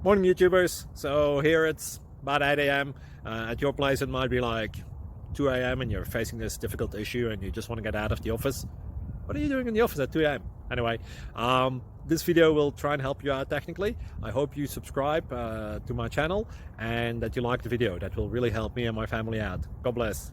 Morning YouTubers. So here it's about 8 a.m. At your place it might be like 2 a.m. and you're facing this difficult issue and you just want to get out of the office. What are you doing in the office at 2 a.m.? Anyway, this video will try and help you out technically. I hope you subscribe to my channel and that you like the video. That will really help me and my family out. God bless.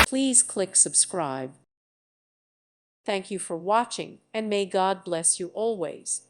Please click subscribe. Thank you for watching, and may God bless you always.